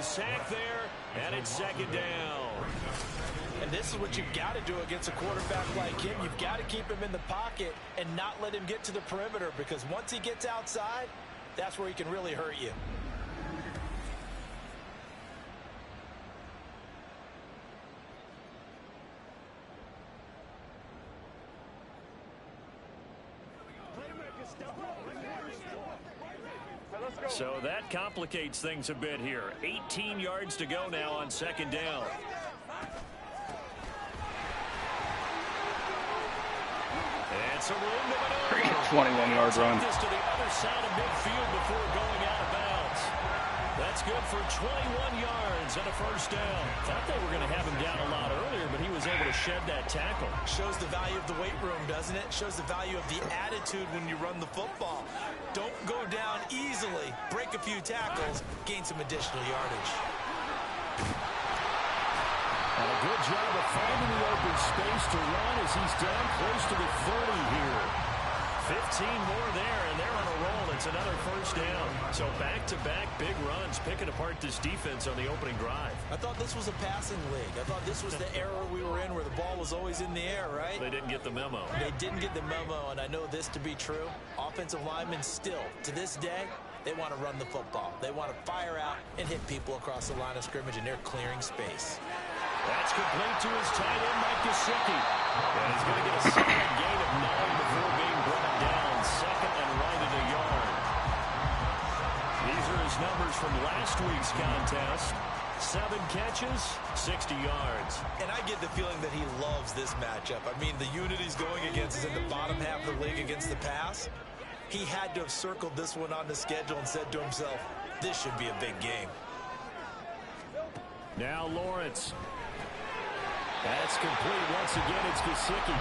sack there, and it's second down. And this is what you've got to do against a quarterback like him. You've got to keep him in the pocket and not let him get to the perimeter, because once he gets outside, that's where he can really hurt you. So that complicates things a bit here. 18 yards to go now on second down. And some room to maneuver. 21-yard run. This to the other side of midfield before going out of bounds. That's good for 21 yards and a first down. Thought they were going to have him down a lot earlier, but he was able to shed that tackle. Shows the value of the weight room, doesn't it? Shows the value of the attitude when you run the football. Don't go down easily. Break a few tackles. Gain some additional yardage. And a good job of finding the open space to run as he's down close to the 30 here. 15 more there, and they're on a roll. It's another first down. So back-to-back big runs, picking apart this defense on the opening drive. I thought this was a passing league. I thought this was the era we were in where the ball was always in the air, right? They didn't get the memo. They didn't get the memo, and I know this to be true. Offensive linemen still, to this day, they want to run the football. They want to fire out and hit people across the line of scrimmage, and they're clearing space. That's complete to his tight end, Mike Gesicki. And he's going to get a solid gain of 9 before being brought down. Second and right at a yard. These are his numbers from last week's contest. 7 catches, 60 yards. And I get the feeling that he loves this matchup. I mean, the unit he's going against is in the bottom half of the league against the pass. He had to have circled this one on the schedule and said to himself, this should be a big game. Now Lawrence. That's complete. Once again, it's Gesicki.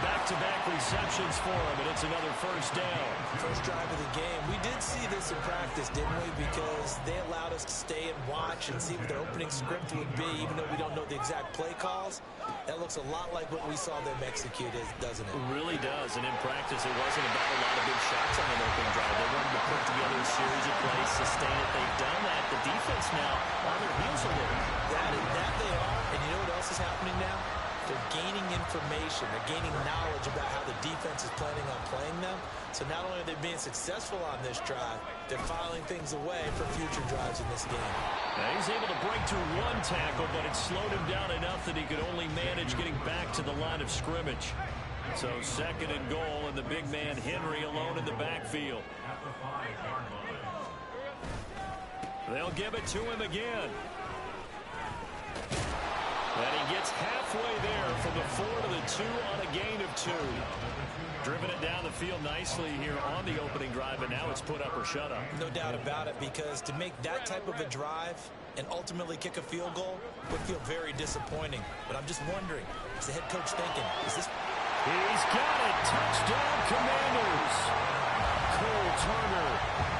Back-to-back receptions for him, and it's another first down. First drive of the game. We did see this in practice, didn't we? Because they allowed us to stay and watch and see what their opening script would be, even though we don't know the exact play calls. That looks a lot like what we saw them execute, doesn't it? It really does, and in practice, it wasn't about a lot of big shots on an opening drive. They wanted to put together a series of plays, sustain it. They've done that. The defense now on their heels a little. That they are, and you know what else is happening now? They're gaining information. They're gaining knowledge about how the defense is planning on playing them. So not only are they being successful on this drive, they're filing things away for future drives in this game. Now he's able to break through one tackle, but it slowed him down enough that he could only manage getting back to the line of scrimmage. So second and goal, and the big man Henry alone in the backfield. They'll give it to him again. And he gets halfway there from the 4 to the 2 on a gain of 2. Driven it down the field nicely here on the opening drive, and now it's put up or shut up. No doubt about it, because to make that type of a drive and ultimately kick a field goal would feel very disappointing. But I'm just wondering, is the head coach thinking, is this... He's got it. Touchdown, Commanders. Cole Turner,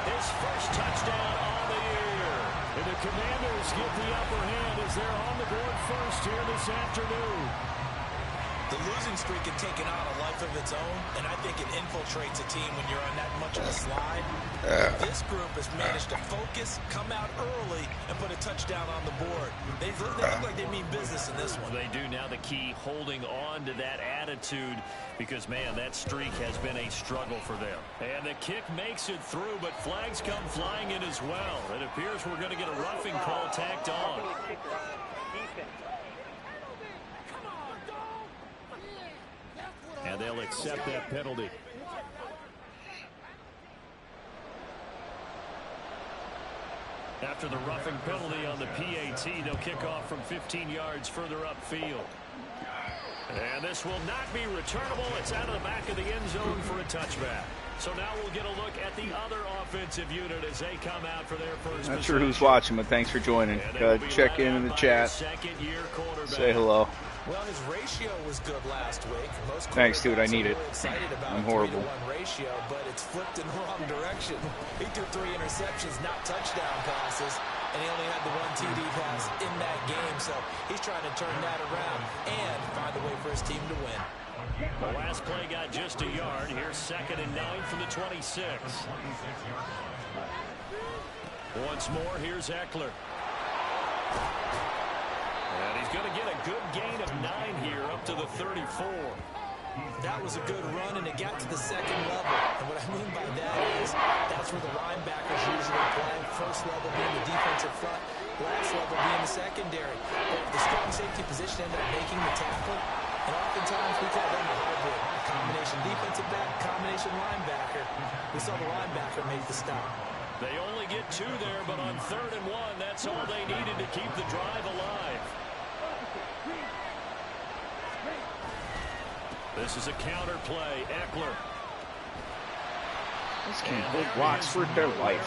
his first touchdown on the year. And the Commanders get the upper hand as they're on the board first here this afternoon. The losing streak had taken on a life of its own, and I think it infiltrates a team when you're on that much of a slide. This group has managed to focus, come out early, and put a touchdown on the board. They look like they mean business in this one. They do. Now the key, holding on to that attitude, because, man, that streak has been a struggle for them. And the kick makes it through, but flags come flying in as well. It appears we're going to get a roughing call tacked on. And they'll accept that penalty. After the roughing penalty on the PAT, they'll kick off from 15 yards further upfield. And this will not be returnable. It's out of the back of the end zone for a touchback. So now we'll get a look at the other offensive unit as they come out for their first. Not sure who's watching, but thanks for joining. Check in the chat. Say hello. Well, his ratio was good last week. Most Thanks, dude. I need it. I'm horrible. 3-to-1 ratio, but it's flipped in the wrong direction. He threw 3 interceptions, not touchdown passes, and he only had the 1 TD pass in that game. So he's trying to turn that around and find a way for his team to win. The last play got just a yard. Here's 2nd and 9 from the 26. Once more, here's Eckler. And he's going to get a good gain of 9 here up to the 34. That was a good run, and it got to the second level. And what I mean by that is that's where the linebackers usually play. First level being the defensive front, last level being the secondary. But if the strong safety position ended up making the tackle, and oftentimes we call them a hybrid. Combination defensive back, combination linebacker. We saw the linebacker make the stop. They only get 2 there, but on 3rd and 1, that's all they needed to keep the drive alive. This is a counter play. Eckler. This can hold blocks for their life.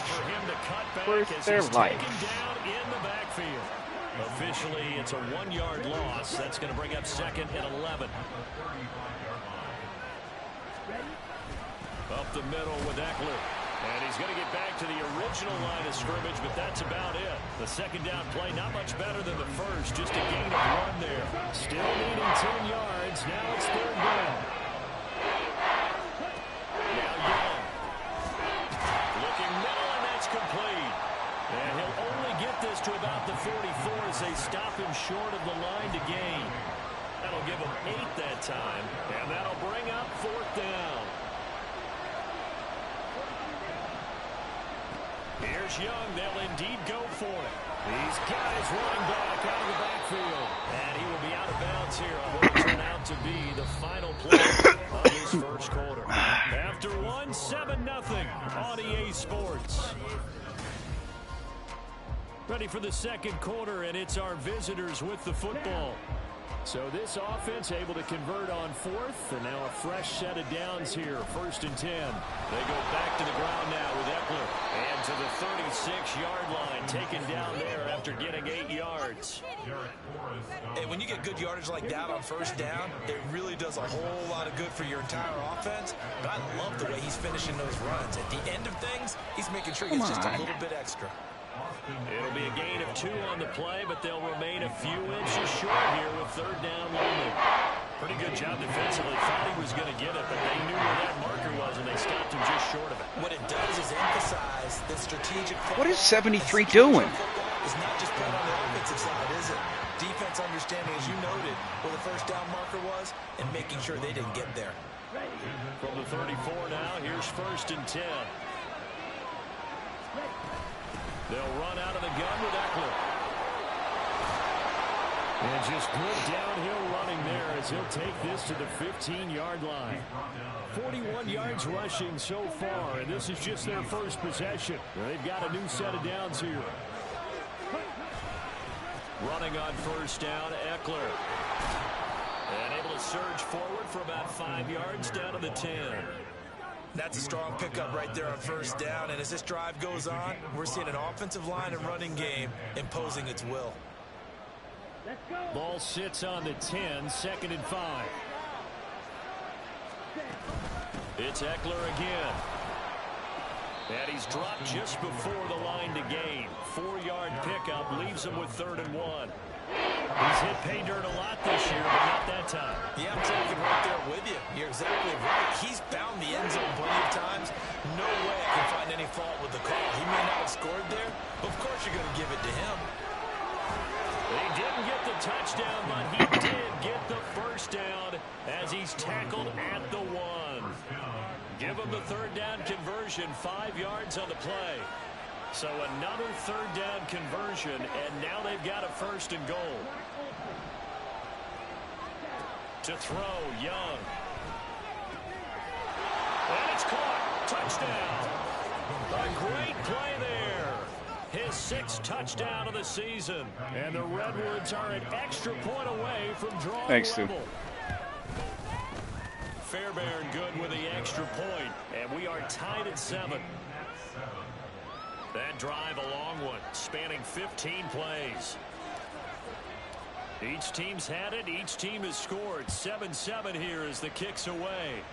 For their life. Down in the backfield. Officially, it's a 1-yard loss. That's going to bring up 2nd and 11. Up the middle with Eckler. And he's going to get back to the original line of scrimmage, but that's about it. The second down play, not much better than the first. Just a gain of 1 there. Still needing 10 yards. Now it's 3rd down. Now Young. Looking middle, and that's complete. And he'll only get this to about the 44 as they stop him short of the line to gain. That'll give him 8 that time. And that'll bring up 4th down. Here's Young. They'll indeed go for it. He's got his running back out of the backfield. And he will be out of bounds here on what will turn out to be the final play of this first quarter. After 1, 7-0 on EA Sports. Ready for the second quarter, and it's our visitors with the football. So this offense able to convert on 4th, and now a fresh set of downs here, 1st and 10. They go back to the ground now with Eckler, and to the 36-yard line, taken down there after getting 8 yards. And when you get good yardage like that on 1st down, it really does a whole lot of good for your entire offense. But I love the way he's finishing those runs. At the end of things, he's making sure he gets just a little bit extra. It'll be a gain of 2 on the play, but they'll remain a few inches short here with 3rd down looming. Pretty good job defensively. Thought he was going to get it, but they knew where that marker was, and they stopped him just short of it. What it does is emphasize that strategic football. What is 73 doing? It's not just playing on the offensive side, is it? Defense understanding, as you noted, where the 1st down marker was, and making sure they didn't get there. From the 34 now, here's 1st and 10. They'll run out of the gun with Eckler. And just good downhill running there as he'll take this to the 15-yard line. 41 yards rushing so far, and this is just their first possession. They've got a new set of downs here. Running on 1st down, Eckler. And able to surge forward for about 5 yards down to the 10. That's a strong pickup right there on 1st down. And as this drive goes on, we're seeing an offensive line and running game imposing its will. Ball sits on the 10, 2nd and 5. It's Eckler again. And he's dropped just before the line to gain. 4-yard pickup leaves him with 3rd and 1. He's hit pay dirt a lot this year, but not that time. Yeah, I'm taking right there with you. You're exactly right. He's found the end zone plenty of times. No way I can find any fault with the call. He may not have scored there, but of course you're going to give it to him. He didn't get the touchdown, but he did get the 1st down as he's tackled at the 1. Give him the 3rd down conversion, 5 yards on the play. So another 3rd down conversion, and now they've got a 1st and goal. To throw, Young. And it's caught. Touchdown. A great play there. His 6th touchdown of the season. And the Redwoods are an extra point away from drawing level. Fairbairn good with the extra point, and we are tied at 7. That drive a long one, spanning 15 plays. Each team's had it. Each team has scored. 7-7 here as the kick's away.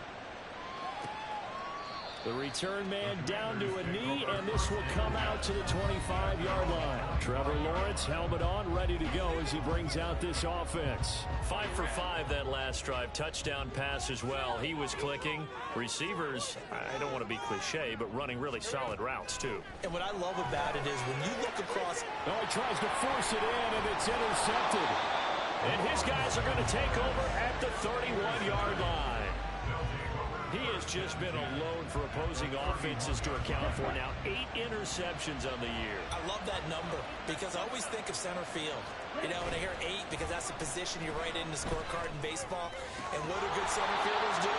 The return man down to a knee, and this will come out to the 25-yard line. Trevor Lawrence, helmet on, ready to go as he brings out this offense. 5 for 5 that last drive. Touchdown pass as well. He was clicking. Receivers, I don't want to be cliche, but running really solid routes, too. And what I love about it is when you look across... Oh, he tries to force it in, and it's intercepted. And his guys are going to take over at the 31-yard line. He has just been alone for opposing offenses to account for now 8 interceptions on the year. I love that number because I always think of center field. You know, when I hear 8, because that's the position you write in the scorecard in baseball. And what do good center fielders do?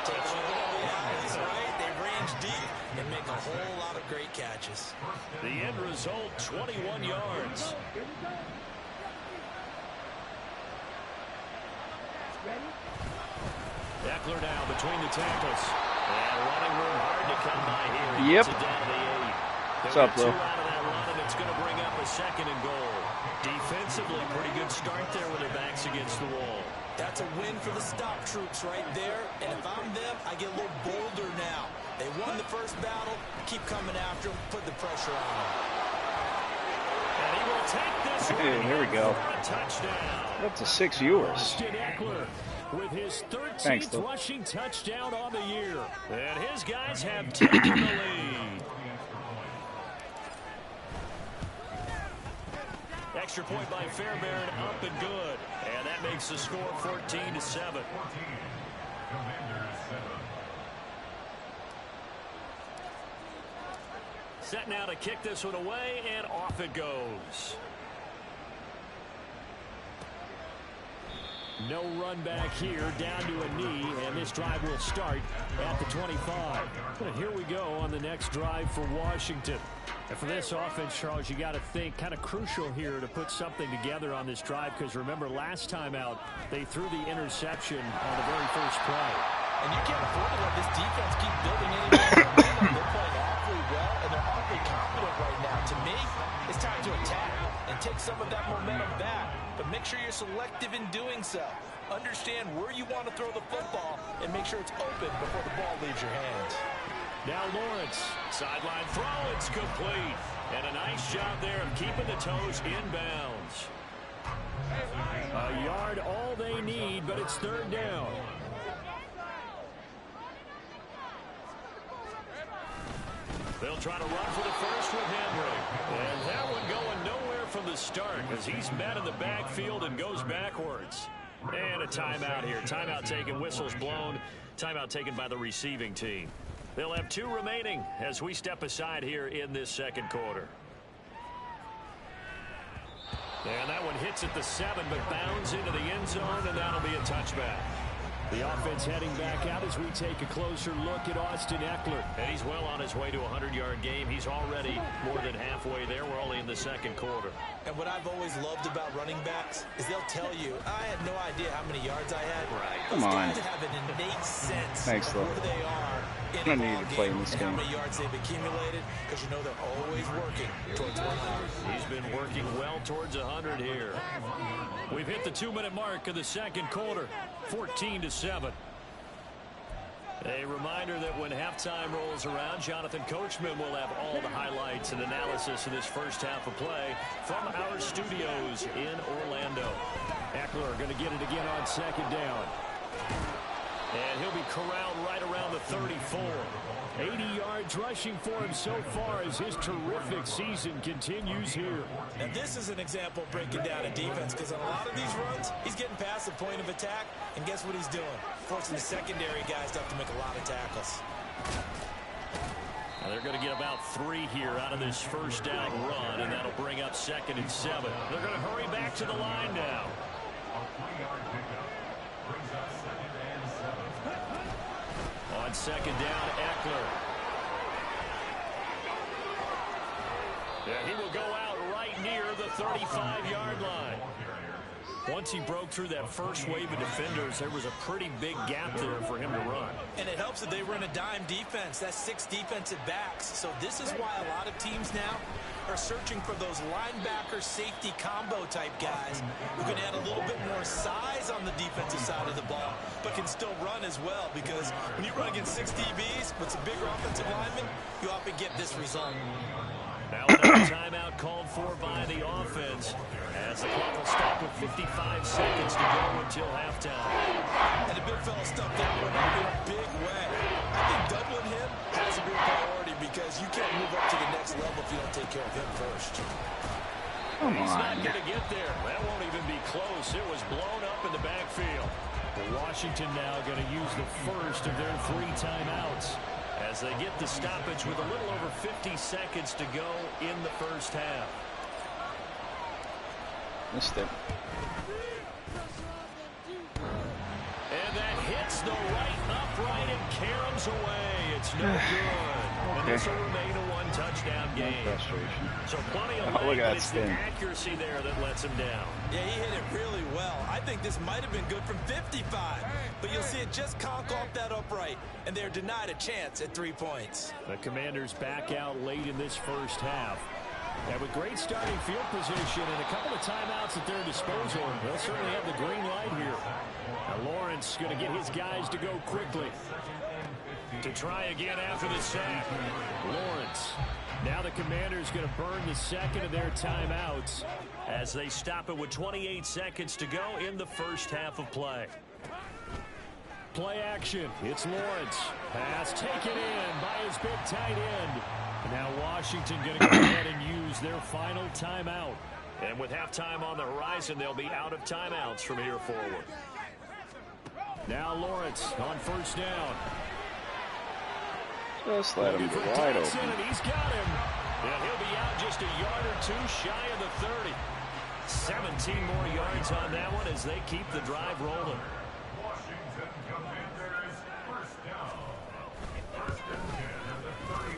Take over the alleys, right? They range deep and make a whole lot of great catches. The end result, 21 yards. Eckler now between the tackles. And running room hard to come by here. Yep. What's up, Lou? Out of that run, and it's going to bring up a 2nd and goal. Defensively, pretty good start there with their backs against the wall. That's a win for the stop troops right there. And if I'm them, I get a little bolder now. They won the first battle. Keep coming after them. Put the pressure on them. And he will take this Hey, here we go. for a touchdown. Up to 6 viewers. Austin Eckler with his 13th Thanks, rushing touchdown on the year. And his guys have taken the lead. Extra point by Fairbairn, up and good. And that makes the score 14-7. Set now to kick this one away, and off it goes. No run back here, down to a knee, and this drive will start at the 25. And here we go on the next drive for Washington. And for this offense, Charles, you got to think kind of crucial here to put something together on this drive, because remember last time out, they threw the interception on the very first play. And you can't afford to let this defense keep building any more momentum. They're playing awfully well, and they're awfully confident right now. To me, it's time to attack and take some of that momentum back. But make sure you're selective in doing so. Understand where you want to throw the football and make sure it's open before the ball leaves your hands. Now Lawrence, sideline throw, it's complete. And a nice job there of keeping the toes inbounds. A yard all they need, but it's 3rd down. They'll try to run for the first with Henry. And that one going nowhere from the start as he's met in the backfield and goes backwards. And a timeout here. Timeout taken, whistles blown. Timeout taken by the receiving team. They'll have 2 remaining as we step aside here in this 2nd quarter. And that one hits at the 7, but bounds into the end zone, and that'll be a touchback. The offense heading back out as we take a closer look at Austin Eckler. And he's well on his way to a 100-yard game. He's already more than halfway there. We're only in the 2nd quarter. And what I've always loved about running backs is they'll tell you, I had no idea how many yards I had. Right. Come on. Those guys have an innate sense Thanks, of where they are in I a need ball to play game in this and how game. many yards they've accumulated, because you know they're always working towards 100. He's been working well towards 100 here. We've hit the 2-minute mark of the 2nd quarter, 14-7. A reminder that when halftime rolls around, Jonathan Coachman will have all the highlights and analysis of this first half of play from our studios in Orlando. Eckler going to get it again on 2nd down. And he'll be corralled right around the 34. 80 yards rushing for him so far as his terrific season continues here. And this is an example of breaking down a defense, because on a lot of these runs, he's getting past the point of attack, and guess what he's doing? Forcing the secondary guys to have to make a lot of tackles. Now they're going to get about 3 here out of this first down run, and that'll bring up 2nd and 7. They're going to hurry back to the line now. On 2nd down, Eckler. Yeah, he will go out right near the 35-yard line. Once he broke through that first wave of defenders, there was a pretty big gap there for him to run. And it helps that they run a dime defense. That's 6 defensive backs. So this is why a lot of teams now are searching for those linebacker safety combo type guys who can add a little bit more size on the defensive side of the ball, but can still run as well, because when you run against 6 DBs with some bigger offensive linemen, you often get this result. Now another timeout called for by the offense as the clock will stop with 55 seconds to go until halftime. And the big fella stuffed that one up in a big way. I think doubling him has to be a priority, because you can't move up to the next level if you don't take care of him first. Come He's on. not going to get there. That won't even be close. It was blown up in the backfield. Washington now going to use the first of their 3 timeouts as they get the stoppage with a little over 50 seconds to go in the first half. Missed it. And that hits the right upright and caroms away. It's no good. And this will remain a 1-touchdown game. Frustration. So plenty of Look at that it's spin. the accuracy there that lets him down. Yeah, he hit it really well. I think this might have been good from 55, but you'll see it just conk off that upright, and they're denied a chance at 3 points. The Commanders back out late in this first half. And with great starting field position and a couple of timeouts at their disposal, they'll certainly have the green light here. Now Lawrence going to get his guys to go quickly. To try again after the sack. Lawrence. Now the Commanders going to burn the second of their timeouts as they stop it with 28 seconds to go in the first half of play. Play action. It's Lawrence. Pass taken in by his big tight end. Now Washington going to go ahead and use their final timeout. And with halftime on the horizon, they'll be out of timeouts from here forward. Now Lawrence on first down. Just let him go wide open. And he's got him. And he'll be out just a yard or 2 shy of the 30. 17 more yards on that one as they keep the drive rolling.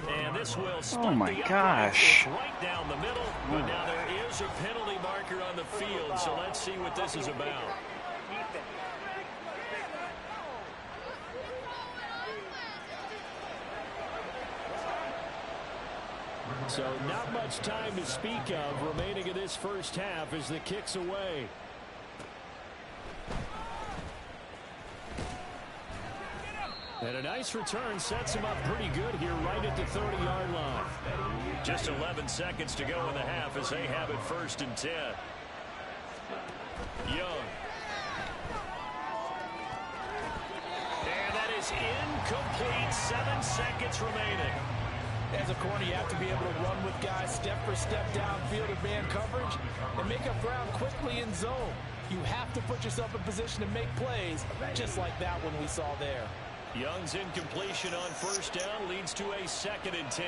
And this will split Oh my the gosh. right down the middle. But now there is a penalty marker on the field, so let's see what this is about. So not much time to speak of remaining in this first half as the kick's away. And a nice return sets him up pretty good here right at the 30-yard line. Just 11 seconds to go in the half as they have it 1st and 10. Young. And that is incomplete. 7 seconds remaining. As a corner, you have to be able to run with guys step for step downfield in man coverage and make up ground quickly in zone. You have to put yourself in position to make plays, just like that one we saw there. Young's incompletion on first down leads to a 2nd and 10.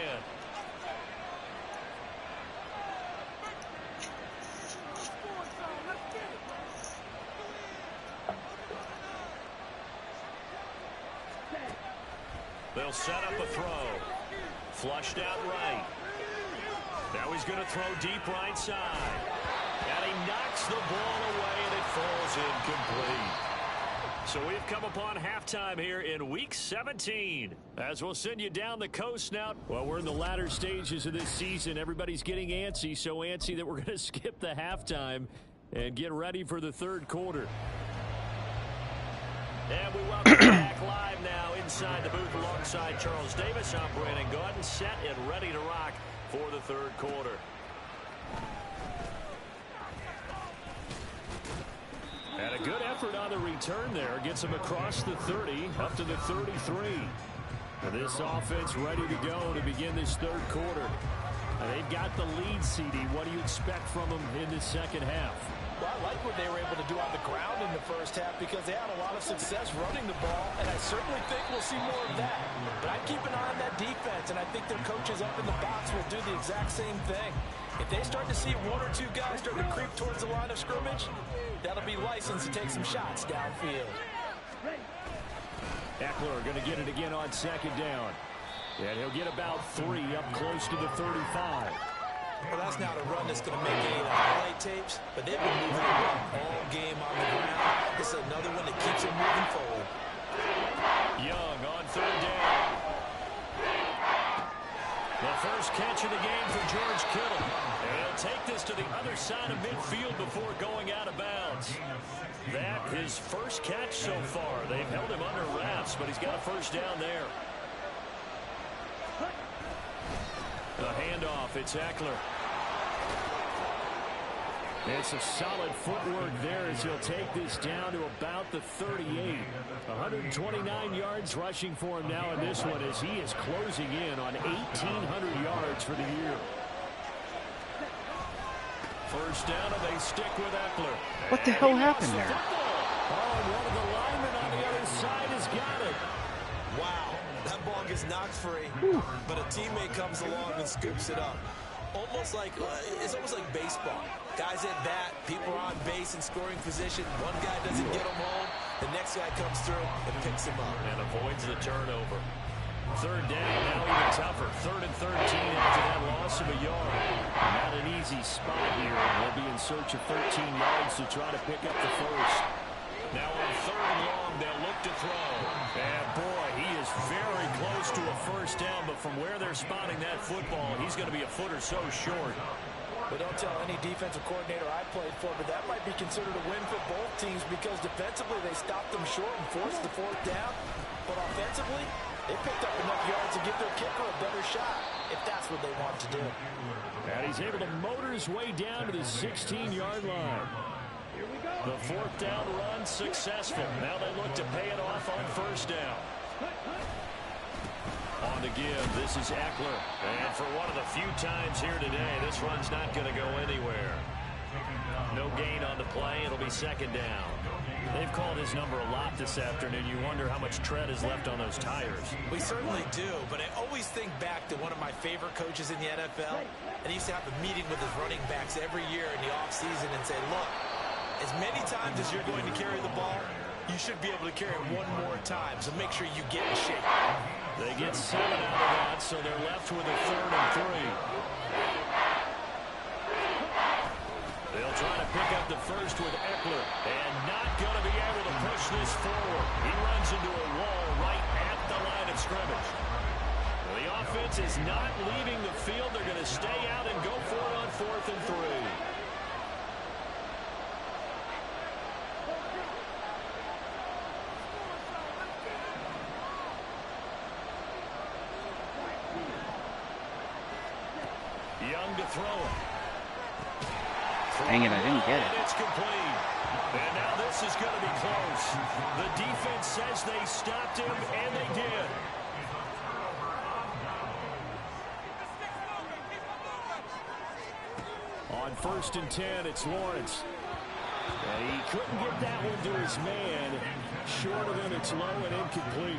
They'll set up a throw. Flushed out right. Now he's going to throw deep right side. And he knocks the ball away and it falls incomplete. So we've come upon halftime here in Week 17. As we'll send you down the coast now. Well, we're in the latter stages of this season. Everybody's getting antsy, so antsy that we're going to skip the halftime and get ready for the 3rd quarter. And we welcome you back live now inside the booth alongside Charles Davis. I'm Brandon Gaudin, set and ready to rock for the 3rd quarter. And a good effort on the return there. Gets him across the 30, up to the 33. And this offense ready to go to begin this 3rd quarter. And they've got the lead, CD. What do you expect from them in the second half? Well, I like what they were able to do on the ground in the first half because they had a lot of success running the ball, and I certainly think we'll see more of that. But I'd keep an eye on that defense, and I think their coaches up in the box will do the exact same thing. If they start to see 1 or 2 guys start to creep towards the line of scrimmage, that'll be licensed to take some shots downfield. Eckler going to get it again on 2nd down. And he'll get about 3 up close to the 35. Well, that's not a run that's going to make any of the highlight tapes, but they've been moving the ball all game on the ground. This is another one that keeps them moving forward. Young on 3rd down. The first catch of the game for George Kittle. And he'll take this to the other side of midfield before going out of bounds. That his first catch so far. They've held him under wraps, but he's got a first down there. A handoff. It's Eckler. It's a solid footwork there as he'll take this down to about the 38. 129 yards rushing for him now in this one as he is closing in on 1,800 yards for the year. First down, and they stick with Eckler. What the hell happened there? Oh, one of the linemen on the other side has got it. Wow, that ball gets knocked free, but a teammate comes along and scoops it up. It's almost like baseball. Guys at bat, people are on base in scoring position. One guy doesn't get him home. The next guy comes through and picks him up. And avoids the turnover. Third down, now even tougher. 3rd and 13 after that loss of a yard. Not an easy spot here. They'll be in search of 13 yards to try to pick up the first. Now on 3rd and long, they'll look to throw. And boy, he is very close to a first down, but from where they're spotting that football, he's going to be a foot or so short. But don't tell any defensive coordinator I played for, but that might be considered a win for both teams because defensively they stopped them short and forced the 4th down. But offensively, they picked up enough yards to give their kicker a better shot if that's what they want to do. And he's able to motor his way down to the 16-yard line. The 4th down run successful. Now they look to pay it off on first down. On to give. This is Eckler. And for one of the few times here today, this run's not going to go anywhere. No gain on the play. It'll be 2nd down. They've called his number a lot this afternoon. You wonder how much tread is left on those tires. We certainly do, but I always think back to one of my favorite coaches in the NFL. And he used to have a meeting with his running backs every year in the offseason and say, look, as many times as you're going to carry the ball, you should be able to carry it one more time, so make sure you get in shape. They get 7 out of that, so they're left with a 3rd and 3. They'll try to pick up the first with Eckler, and not going to be able to push this forward. He runs into a wall right at the line of scrimmage. The offense is not leaving the field. They're going to stay out and go for it on 4th and 3. Young to throw it. Dang it, I didn't get it. It's complete. And now this is going to be close. The defense says they stopped him, and they did. On 1st and 10, it's Lawrence. And he couldn't get that one to his man. Short of him, it's low and incomplete.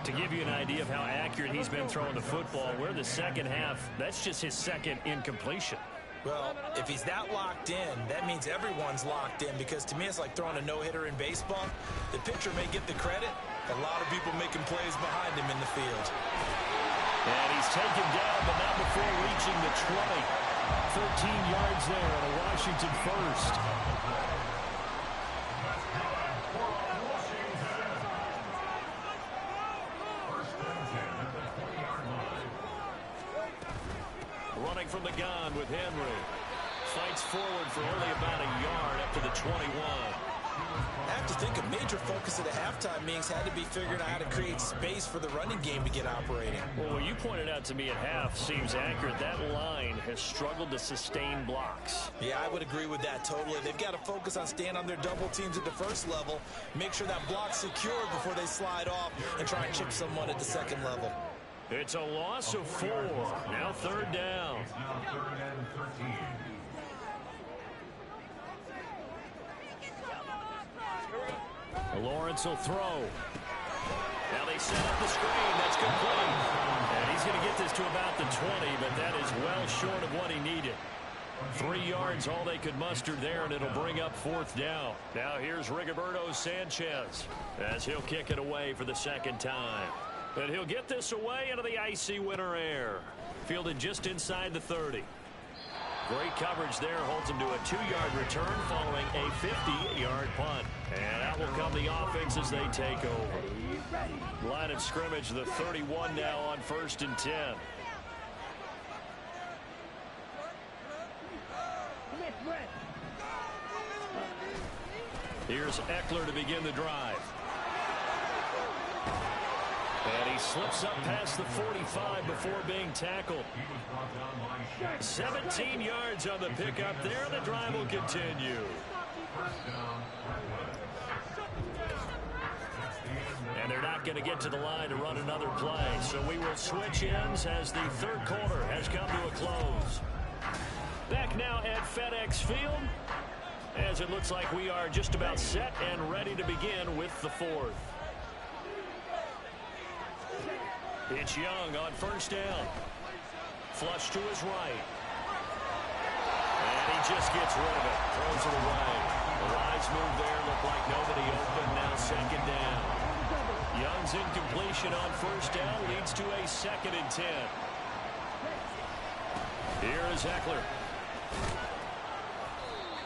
To give you an idea of how accurate he's been throwing the football, we're the second half. That's just his 2nd incompletion. Well, if he's that locked in, that means everyone's locked in because to me it's like throwing a no-hitter in baseball. The pitcher may get the credit, a lot of people making plays behind him in the field. And he's taken down, but not before reaching the 20. 13 yards there on a Washington first. Running from the gun with Henry. Fights forward for only about a yard up to the 21. I have to think a major focus of the halftime meetings had to be figuring out how to create space for the running game to get operating. Well, what you pointed out to me at half seems accurate. That line has struggled to sustain blocks. Yeah, I would agree with that totally. They've got to focus on staying on their double teams at the first level, make sure that block's secured before they slide off and try and chip someone at the second level. It's a loss of 4. Now 3rd down. Lawrence will throw. Now they set up the screen. That's complete. And he's going to get this to about the 20, but that is well short of what he needed. 3 yards, all they could muster there, and it'll bring up 4th down. Now here's Rigoberto Sanchez as he'll kick it away for the 2nd time. And he'll get this away into the icy winter air. Fielded just inside the 30. Great coverage there, holds him to a 2-yard return following a 50-yard punt. And out will come the offense as they take over. Line of scrimmage, the 31 now on 1st and 10. Here's Eckler to begin the drive. And he slips up past the 45 before being tackled. 17 yards on the pickup there. The drive will continue. And they're not going to get to the line to run another play. So we will switch ends as the third quarter has come to a close. Back now at FedEx Field, as it looks like we are just about set and ready to begin with the fourth. It's Young on first down. Flush to his right. And he just gets rid of it. Throws it away. The wise move there. Looked like nobody open. Now second down. Young's incompletion on first down leads to a 2nd and 10. Here is Eckler.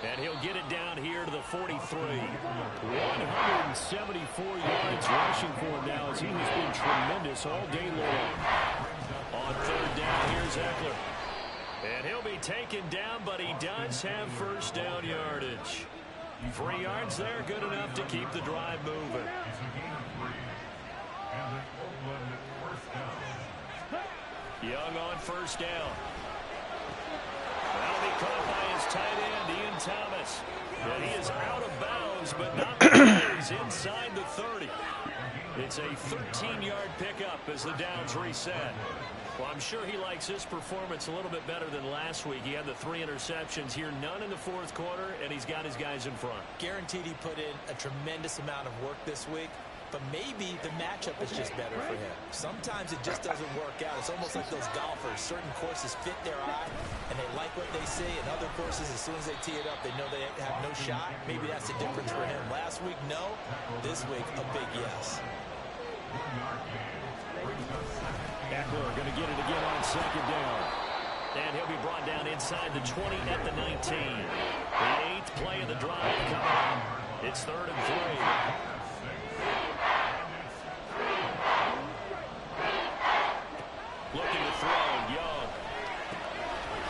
And he'll get it down here to the 43. 174 yards rushing for him now as he has been tremendous all day long. On third down, here's Eckler. And he'll be taken down, but he does have first down yardage. 3 yards there, good enough to keep the drive moving. Young on first down. That'll be caught by his tight end, Ian Thomas. And he is out of bounds, but not before he's inside the 30. It's a 13-yard pickup as the downs reset. Well, I'm sure he likes his performance a little bit better than last week. He had the 3 interceptions here, none in the fourth quarter, and he's got his guys in front. Guaranteed he put in a tremendous amount of work this week, but maybe the matchup is just better for him. Sometimes it just doesn't work out. It's almost like those golfers. Certain courses fit their eye, and they like what they see, and other courses, as soon as they tee it up, they know they have no shot. Maybe that's the difference for him. Last week, no. This week, a big yes. Eckler going to get it again on second down. And he'll be brought down inside the 20 at the 19. The 8th play of the drive coming up. It's 3rd and 3. Looking to throw, Young.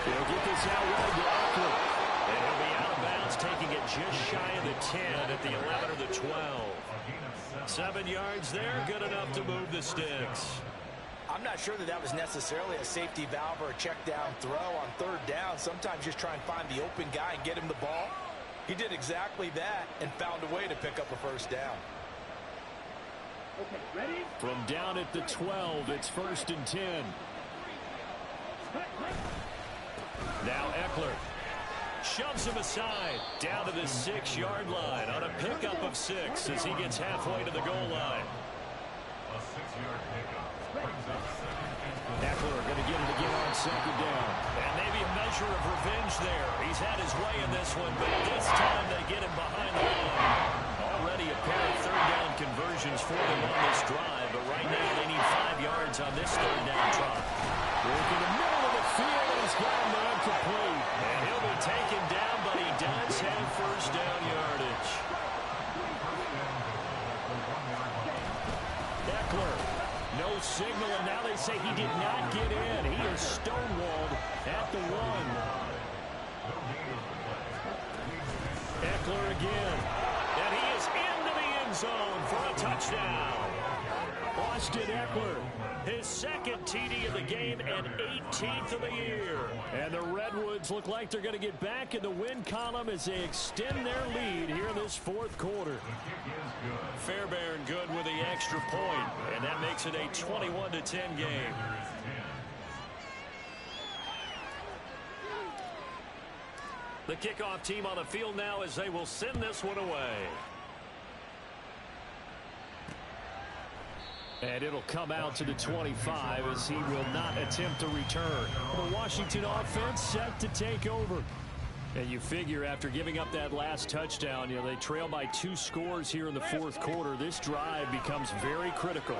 He'll get this out wide to Eckler. And he'll be out of bounds, taking it just shy of the 10 at the 11 or the 12. 7 yards there, good enough to move the sticks. I'm not sure that was necessarily a safety valve or a check down throw on third down. Sometimes just try and find the open guy and get him the ball. He did exactly that and found a way to pick up a first down. Okay, ready? From down at the 12, it's 1st and 10. Now Eckler shoves him aside down to the 6-yard line on a pickup of 6 as he gets halfway to the goal line. A 6-yard pickup. Eckler going to get it again on second down. And maybe a measure of revenge there. He's had his way in this one, but this time they get him behind the line. Already a pair of third down conversions for them on this drive, but right now they need 5 yards on this third down trot. Work in the middle of the field, and he's got him incomplete. And he'll be taken down, but he does have first down yardage. Eckler. No signal, and now they say he did not get in. He is stonewalled at the 1. Eckler again. And he is into the end zone for a touchdown. Austin Eckler, his 2nd TD of the game and 18th of the year. And the Redwoods look like they're going to get back in the win column as they extend their lead here in this fourth quarter. Fairbairn good with the extra point, and that makes it a 21-10 game. The kickoff team on the field now as they will send this one away. And it'll come out to the 25 as he will not attempt to return. The Washington offense set to take over. And you figure after giving up that last touchdown, they trail by 2 scores here in the fourth quarter. This drive becomes very critical.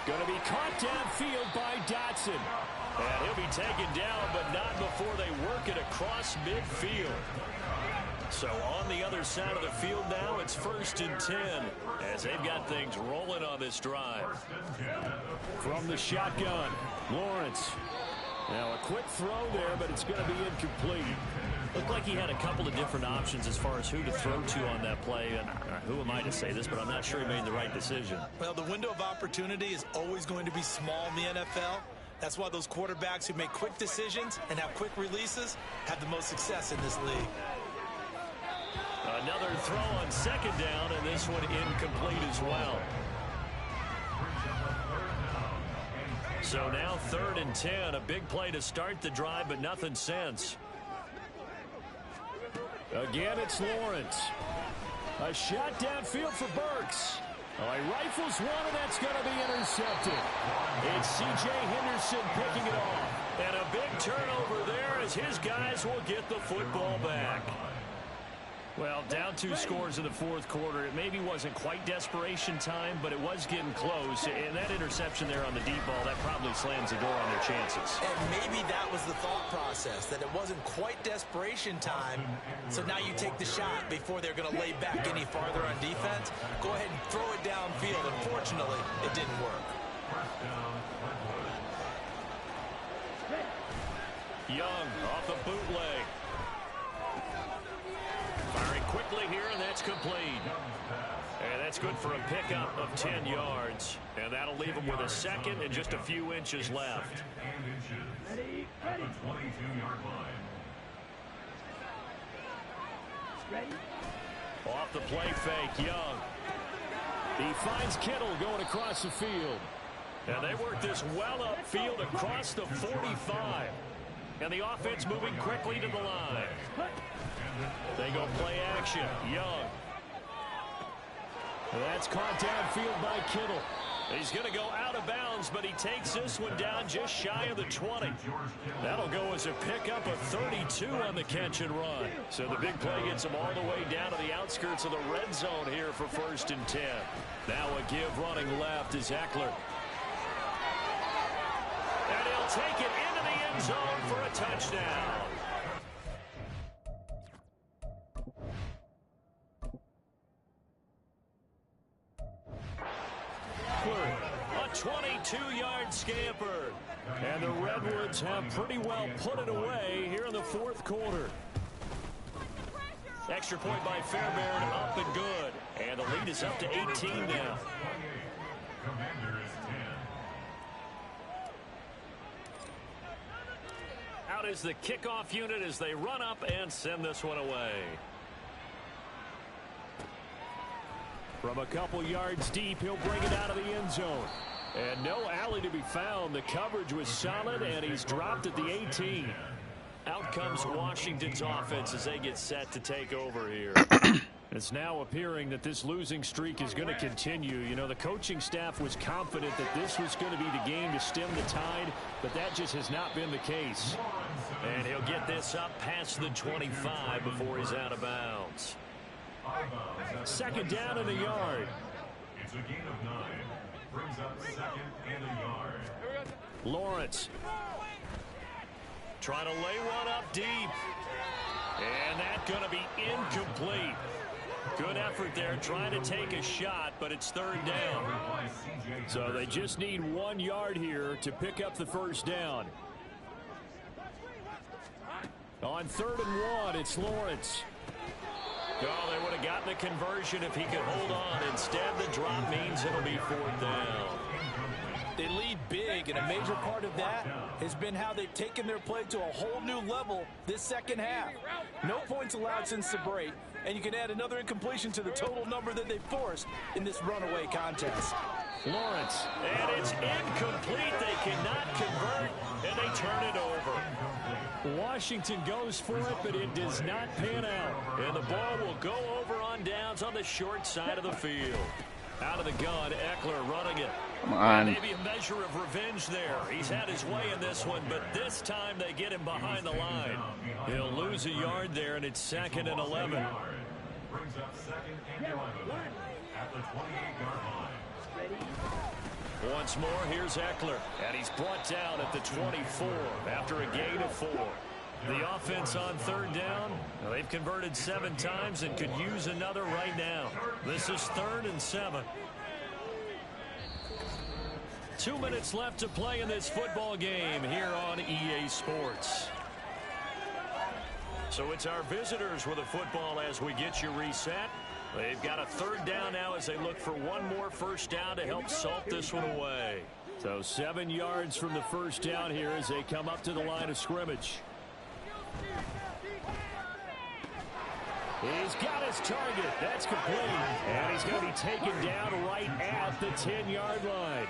Going to be caught downfield by Dotson. And he'll be taken down, but not before they work it across midfield. So on the other side of the field now, it's 1st and 10 as they've got things rolling on this drive. From the shotgun, Lawrence. Now a quick throw there, but it's going to be incomplete. Looked like he had a couple of different options as far as who to throw to on that play. And who am I to say this, but I'm not sure he made the right decision. Well, the window of opportunity is always going to be small in the NFL. That's why those quarterbacks who make quick decisions and have quick releases have the most success in this league. Another throw on second down, and this one incomplete as well. So now 3rd and 10, a big play to start the drive, but nothing since. Again, it's Lawrence. A shot downfield for Burks. Oh, he rifles one, and that's going to be intercepted. It's C.J. Henderson picking it off. And a big turnover there as his guys will get the football back. Well, down 2 scores in the 4th quarter. It maybe wasn't quite desperation time, but it was getting close. And that interception there on the deep ball, that probably slams the door on their chances. And maybe that was the thought process, that it wasn't quite desperation time. So now you take the shot before they're going to lay back any farther on defense. Go ahead and throw it downfield. Unfortunately, it didn't work. Young off the bootleg. Firing quickly here, and that's complete. And that's good for a pickup of 10 yards. And that'll leave him with a second and just a few inches left. At the 22-yard line. Off the play fake, Young. He finds Kittle going across the field. And they work this well upfield across the 45. And the offense moving quickly to the line. They go play action. Young. That's caught downfield by Kittle. He's going to go out of bounds, but he takes this one down just shy of the 20. That'll go as a pickup of 32 on the catch and run. So the big play gets him all the way down to the outskirts of the red zone here for 1st and 10. Now a give running left is Eckler. And he'll take it into the end zone for a touchdown. A 22-yard scamper. And the Redwoods have pretty well put it away here in the 4th quarter. Extra point by Fairbairn, up and good. And the lead is up to 18 now. Commanders 10. Out is the kickoff unit as they run up and send this one away. From a couple yards deep, he'll bring it out of the end zone. And no alley to be found. The coverage was solid, and he's dropped at the 18. Out comes Washington's offense as they get set to take over here. It's now appearing that this losing streak is going to continue. You know, the coaching staff was confident that this was going to be the game to stem the tide, but that just has not been the case. And he'll get this up past the 25 before he's out of bounds. 2nd down and a yard. It's a gain of 9. Brings up 2nd and a yard. Lawrence. Trying to lay one up deep. And that's going to be incomplete. Good effort there trying to take a shot, but it's 3rd down. So they just need 1 yard here to pick up the 1st down. On 3rd and 1, it's Lawrence. Oh, they would have gotten a conversion if he could hold on. Instead, the drop means it'll be 4th down. They lead big, and a major part of that has been how they've taken their play to a whole new level this 2nd half. No points allowed since the break, and you can add another incompletion to the total number that they forced in this runaway contest. Lawrence, and it's incomplete. They cannot convert, and they turn it over. Washington goes for it, but it does not pan out. And the ball will go over on downs on the short side of the field. Out of the gun, Eckler running it. Come on. Maybe a measure of revenge there. He's had his way in this one, but this time they get him behind the line. He'll lose a yard there, and it's 2nd and 11. Brings up 2nd and 11 at the 28-yard line. Once more, here's Eckler, and he's brought down at the 24 after a gain of 4. The offense on 3rd down, they've converted 7 times and could use another right now. This is 3rd and 7. 2 minutes left to play in this football game here on EA Sports. So it's our visitors with a football as we get you reset. They've got a third down now as they look for one more first down to help salt this one away. So 7 yards from the first down here as they come up to the line of scrimmage. He's got his target. That's complete. And he's going to be taken down right at the 10-yard line.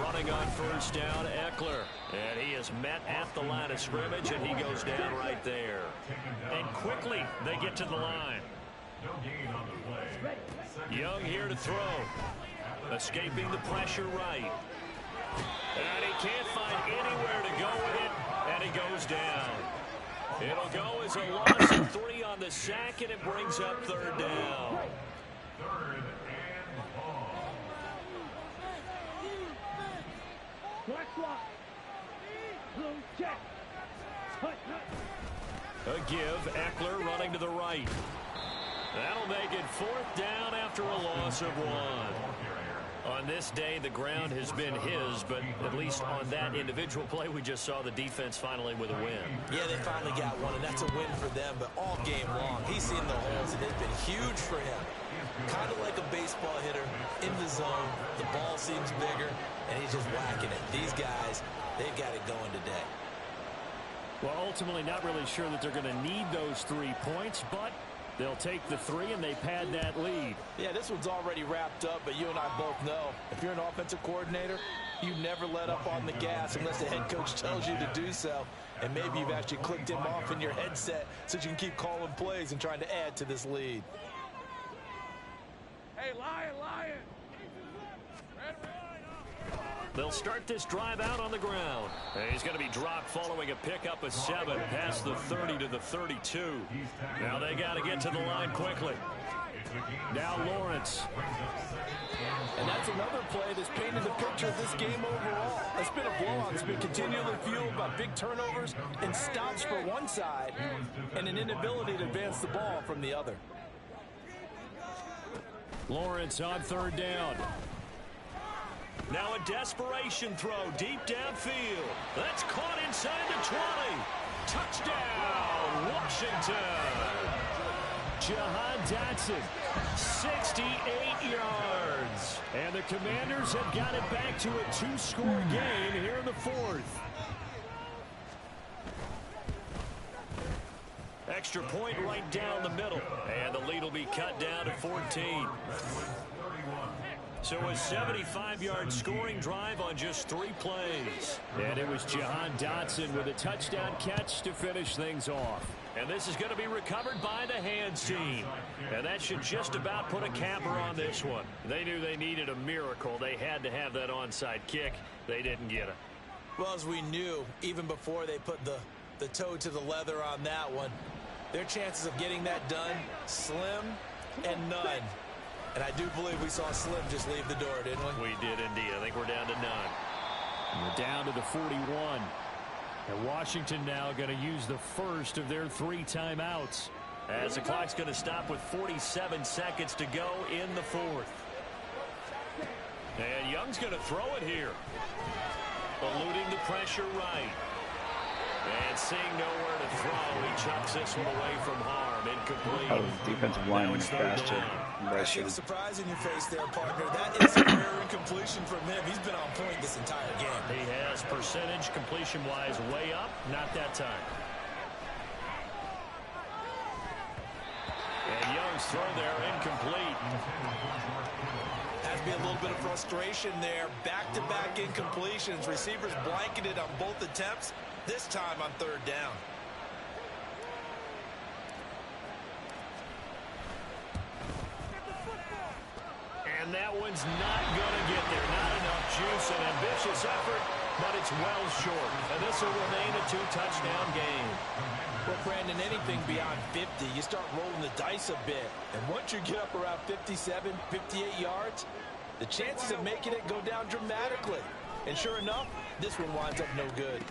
Running on first down, Eckler. And he is met at the line of scrimmage, and he goes down right there. And quickly, they get to the line. Young here to throw. Escaping the pressure right. And he can't find anywhere to go with it, and he goes down. It'll go as a loss of 3 on the sack, and it brings up third down. A give, Eckler running to the right. That'll make it 4th down after a loss of 1. On this day, the ground has been his, but at least on that individual play, we just saw the defense finally with a win. Yeah, they finally got one, and that's a win for them, but all game long, he's seen the holes, and they've been huge for him. Kind of like a baseball hitter in the zone. The ball seems bigger, and he's just whacking it. These guys, they've got it going today. Well, ultimately, not really sure that they're going to need those 3 points, but they'll take the 3 and they pad that lead. Yeah, this one's already wrapped up, but you and I both know if you're an offensive coordinator, you never let up on the gas unless the head coach tells you to do so. And maybe you've actually clicked him off in your headset so you can keep calling plays and trying to add to this lead. Hey, Lion! They'll start this drive out on the ground. And he's going to be dropped following a pickup of 7 past the 30 to the 32. Now they got to get to the line quickly. Now Lawrence. And that's another play that's painted the picture of this game overall. It's been a blowout. It's been continually fueled by big turnovers and stops for one side and an inability to advance the ball from the other. Lawrence on third down. Now a desperation throw deep downfield. That's caught inside the 20. Touchdown, Washington. Jahan Dotson, 68 yards. And the Commanders have got it back to a 2-score game here in the 4th. Extra point right down the middle. And the lead will be cut down to 14. So a 75-yard scoring drive on just 3 plays. And it was Jahan Dotson with a touchdown catch to finish things off. And this is going to be recovered by the hands team. And that should just about put a capper on this one. They knew they needed a miracle. They had to have that onside kick. They didn't get it. Well, as we knew, even before they put the toe to the leather on that one, their chances of getting that done, slim and none. And I do believe we saw Slim just leave the door, didn't we? We did indeed. I think we're down to none. And we're down to the 41. And Washington now going to use the first of their 3 timeouts. As the clock's going to stop with 47 seconds to go in the 4th. And Young's going to throw it here. Eluding the pressure right. And seeing nowhere to throw, he chucks this one away from harm. Incomplete. How the defensive lineman is faster. I see the surprise in your face there, partner. That is a rare incompletion from him. He's been on point this entire game. He has percentage completion-wise way up. Not that time. And Young's throw there incomplete. Has to be a little bit of frustration there. Back-to-back incompletions. Receivers blanketed on both attempts. This time on third down. And that one's not going to get there. Not enough juice. An ambitious effort, but it's well short. And this will remain a 2-touchdown game. Well, Brandon, anything beyond 50, you start rolling the dice a bit. And once you get up around 57, 58 yards, the chances of making it go down dramatically. And sure enough, this one winds up no good.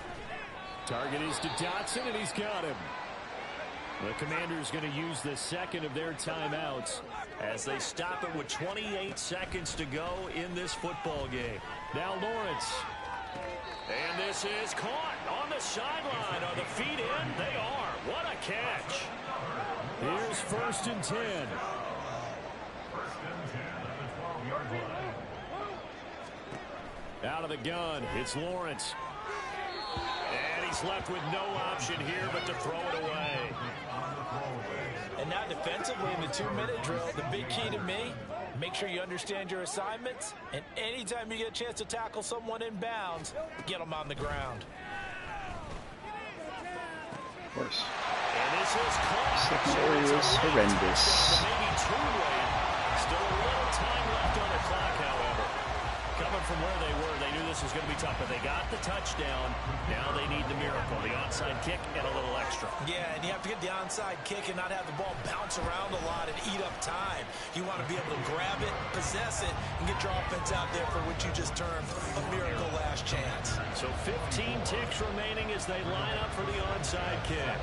Target is to Dotson, and he's got him. The Commanders going to use the second of their timeouts as they stop it with 28 seconds to go in this football game. Now Lawrence. And this is caught on the sideline. Are the feet in? They are. What a catch. Here's 1st and 10. 1st and 10 at the 12-yard line. Out of the gun, it's Lawrence. And he's left with no option here but to throw it away. And now defensively in the 2-minute drill, the big key to me, make sure you understand your assignments, and anytime you get a chance to tackle someone in bounds, get them on the ground. Of course. And this is caught. Secondary is horrendous. Maybe too late. Still a little time left on the clock, however. Coming from where they were, they knew this was going to be tough, but they got the touchdown. Now they need the miracle, the onside kick and a little extra. Yeah, and you have to get the onside kick and not have the ball bounce around a lot and eat up time. You want to be able to grab it, possess it, and get your offense out there for what you just termed a miracle last chance. So 15 ticks remaining as they line up for the onside kick.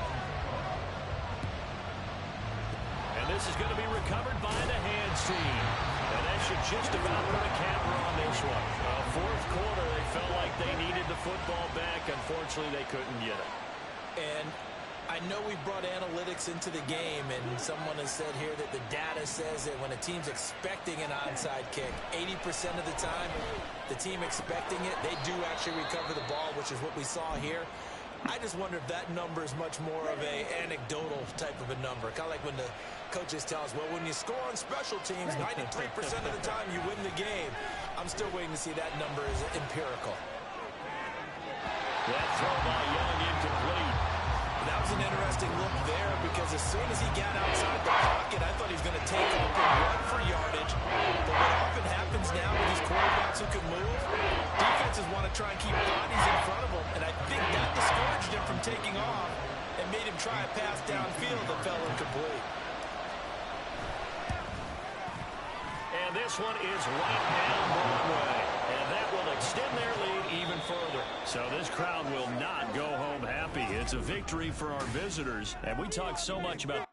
And this is going to be recovered by the hands team. And that should just about put a capper on this one. Fourth quarter, they felt like they needed the football back. Unfortunately, they couldn't get it. And I know we brought analytics into the game, and someone has said here that the data says that when a team's expecting an onside kick, 80% of the time, the team expecting it, they do actually recover the ball, which is what we saw here. I just wonder if that number is much more of a anecdotal type of a number. Kind of like when the coaches tell us, well, when you score on special teams, 93% of the time you win the game. I'm still waiting to see that number is empirical. That throw by Young incomplete. That was an interesting look there because as soon as he got outside the pocket, I thought he was going to take off and run for yardage. But what often happens now with these quarterbacks who can move, defenses want to try and keep bodies in front of them. And I think that discouraged him from taking off and made him try a pass downfield that fell incomplete. And this one is right down Broadway. And that will extend their lead even further. So this crowd will not go home happy. It's a victory for our visitors. And we talked so much about